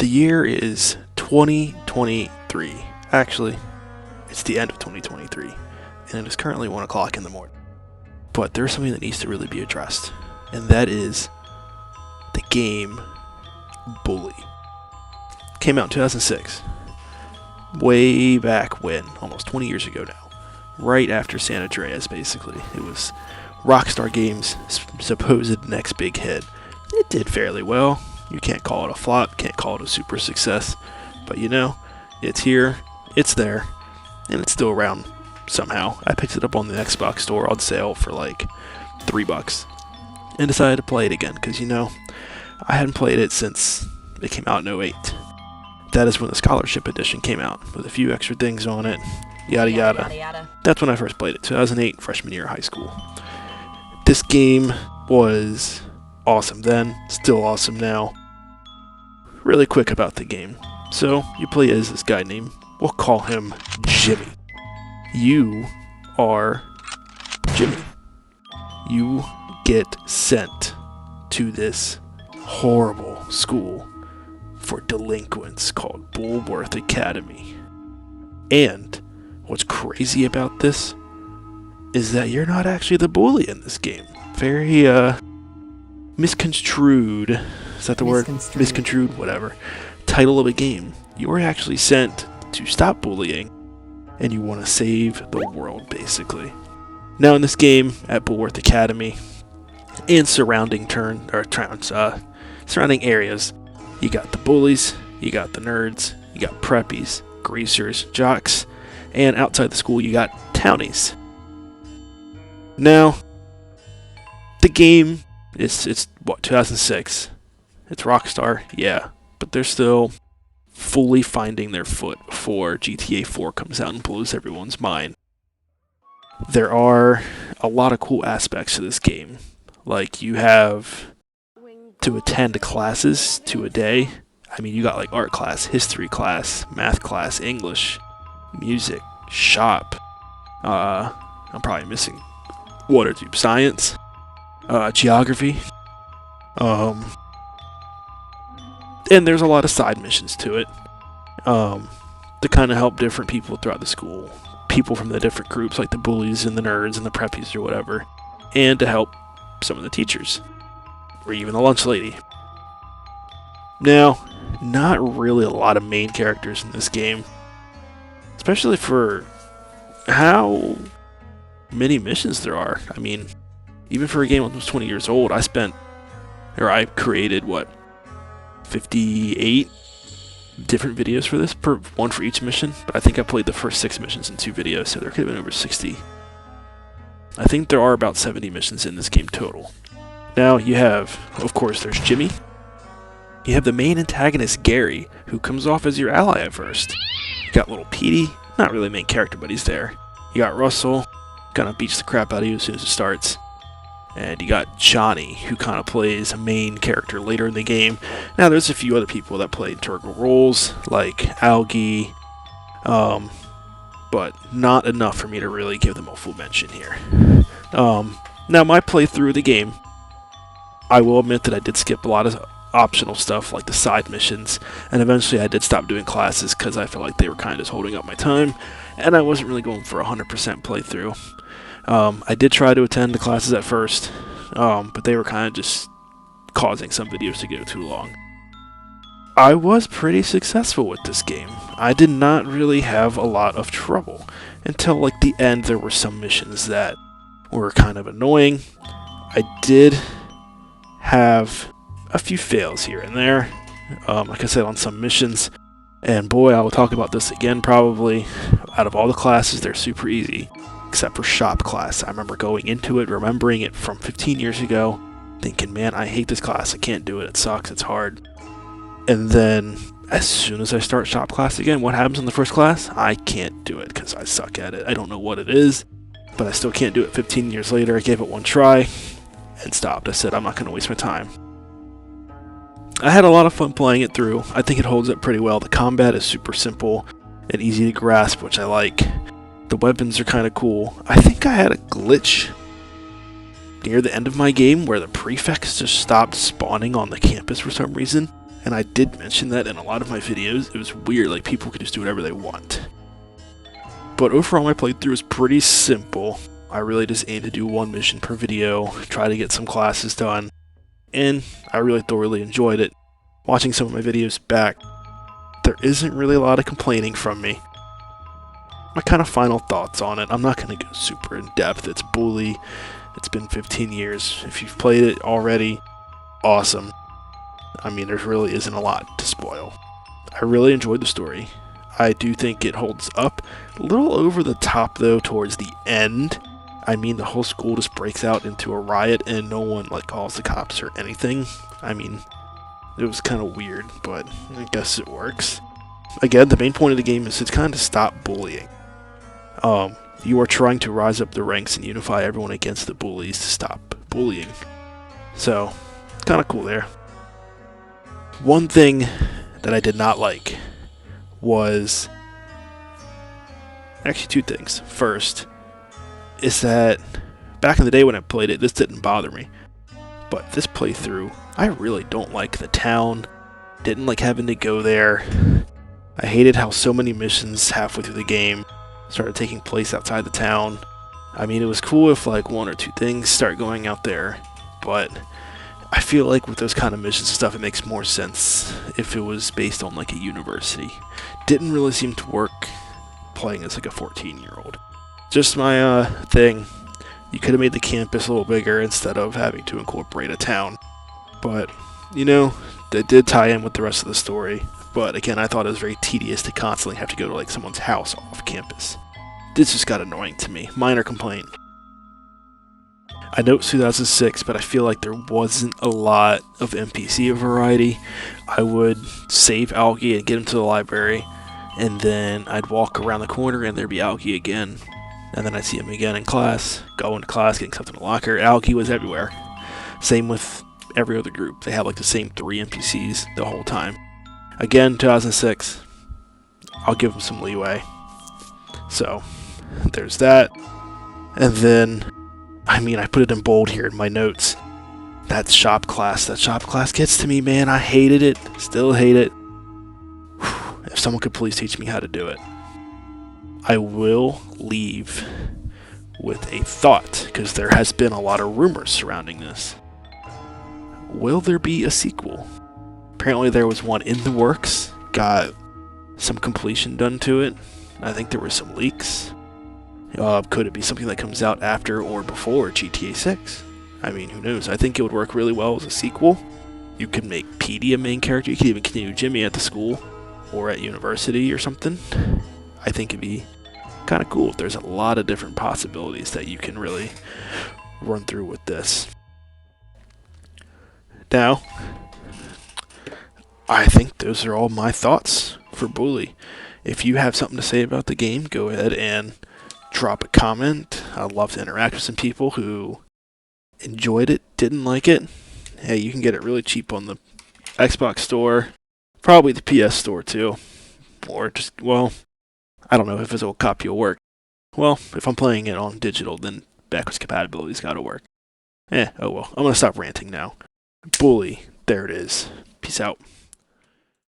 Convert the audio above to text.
The year is 2023. Actually, it's the end of 2023, and it is currently 1 o'clock in the morning. But there's something that needs to really be addressed, and that is the game Bully. Came out in 2006. Way back when, almost 20 years ago now. Right after San Andreas, basically. It was Rockstar Games' supposed next big hit. It did fairly well. You can't call it a flop, can't call it a super success. But you know, it's here, it's there, and it's still around somehow. I picked it up on the Xbox store on sale for like $3 and decided to play it again because, you know, I hadn't played it since it came out in '08. That is when the Scholarship Edition came out with a few extra things on it, yada yada. That's when I first played it, 2008, freshman year of high school. This game was awesome then, still awesome now. Really quick about the game. So, you play as this guy named, we'll call him Jimmy. You are Jimmy. You get sent to this horrible school for delinquents called Bulworth Academy. And what's crazy about this is that you're not actually the bully in this game. Very, misconstrued. Is that the word? Misconstrued, whatever. Title of a game. You are actually sent to stop bullying, and you want to save the world, basically. Now, in this game at Bulworth Academy and surrounding surrounding areas, you got the bullies, you got the nerds, you got preppies, greasers, jocks, and outside the school you got townies. Now, the game it's what, 2006. It's Rockstar, yeah, but they're still fully finding their foot before GTA 4 comes out and blows everyone's mind. There are a lot of cool aspects to this game. Like, you have to attend classes to a day. I mean, you got like art class, history class, math class, English, music, shop. I'm probably missing one or two. Science, geography. And there's a lot of side missions to it. To kind of help different people throughout the school. People from the different groups, like the bullies and the nerds and the preppies or whatever. And to help some of the teachers. Or even the lunch lady. Now, not really a lot of main characters in this game. Especially for how many missions there are. I mean, even for a game that was 20 years old, I created, 58 different videos for this, one for each mission, but I think I played the first 6 missions in 2 videos, so there could have been over 60. I think there are about 70 missions in this game total. Now, you have, of course, there's Jimmy. You have the main antagonist, Gary, who comes off as your ally at first. You got little Petey, not really a main character, but he's there. You got Russell, gonna beats the crap out of you as soon as it starts. And you got Johnny, who kind of plays a main character later in the game. Now, there's a few other people that play integral roles, like Algie, but not enough for me to really give them a full mention here. Now, my playthrough of the game, I will admit that I did skip a lot of optional stuff, like the side missions, and eventually I did stop doing classes because I felt like they were kind of just holding up my time, and I wasn't really going for a 100% playthrough. I did try to attend the classes at first, but they were kind of just causing some videos to go too long. I was pretty successful with this game. I did not really have a lot of trouble. Until like the end, there were some missions that were kind of annoying. I did have a few fails here and there, like I said, on some missions. And boy, I will talk about this again probably. Out of all the classes, they're super easy. Except for shop class. I remember going into it, remembering it from 15 years ago, thinking, man, I hate this class, I can't do it, it sucks, it's hard. And then, as soon as I start shop class again, what happens in the first class? I can't do it, because I suck at it. I don't know what it is, but I still can't do it 15 years later. I gave it one try, and stopped. I said, I'm not going to waste my time. I had a lot of fun playing it through. I think it holds up pretty well. The combat is super simple and easy to grasp, which I like. The weapons are kind of cool. I think I had a glitch near the end of my game where the prefects just stopped spawning on the campus for some reason, And I did mention that in a lot of my videos. It was weird, like people could just do whatever they want. But overall, my playthrough is pretty simple. I really just aim to do one mission per video, try to get some classes done, and I really thoroughly enjoyed it. Watching some of my videos back, there isn't really a lot of complaining from me. My kind of final thoughts on it, I'm not going to go super in depth. It's Bully, it's been 15 years. If you've played it already, awesome. I mean, there really isn't a lot to spoil. I really enjoyed the story. I do think it holds up. A little over the top though towards the end. I mean, the whole school just breaks out into a riot and no one like calls the cops or anything. I mean, it was kind of weird, but I guess it works. Again, the main point of the game is to kind of stop bullying. You are trying to rise up the ranks and unify everyone against the bullies to stop bullying. So, kind of cool there. One thing that I did not like was actually two things. First is that back in the day when I played it, this didn't bother me. But this playthrough, I really don't like the town. Didn't like having to go there. I hated how so many missions halfway through the game started taking place outside the town. I mean, it was cool if like one or two things start going out there, but I feel like with those kind of missions and stuff, it makes more sense if it was based on like a university. Didn't really seem to work playing as like a 14-year-old. Just my thing. You could have made the campus a little bigger instead of having to incorporate a town. But, you know, that did tie in with the rest of the story. But again, I thought it was very tedious to constantly have to go to like someone's house off campus. This just got annoying to me. Minor complaint. I know it's 2006, but I feel like there wasn't a lot of NPC variety. I would save Algie and get him to the library, and then I'd walk around the corner and there'd be Algie again. And then I'd see him again in class, go into class, getting something in the locker. Algie was everywhere. Same with every other group. They have like the same 3 NPCs the whole time. Again, 2006. I'll give them some leeway. So, there's that. And then, I mean, I put it in bold here in my notes. That shop class gets to me, man. I hated it. Still hate it. If someone could please teach me how to do it. I will leave with a thought, because there has been a lot of rumors surrounding this. Will there be a sequel? Apparently there was one in the works. Got some completion done to it. I think there were some leaks. Could it be something that comes out after or before GTA 6? I mean, who knows? I think it would work really well as a sequel. You could make Petey a main character. You could even continue Jimmy at the school or at university or something. I think it'd be kind of cool. There's a lot of different possibilities that you can really run through with this. Now, I think those are all my thoughts for Bully. If you have something to say about the game, go ahead and drop a comment. I'd love to interact with some people who enjoyed it, didn't like it. Hey, you can get it really cheap on the Xbox store, probably the PS store too. Or just, well, I don't know if physical copy will work. Well, if I'm playing it on digital, then backwards compatibility's gotta work. Oh well. I'm gonna stop ranting now. Bully, there it is. Peace out.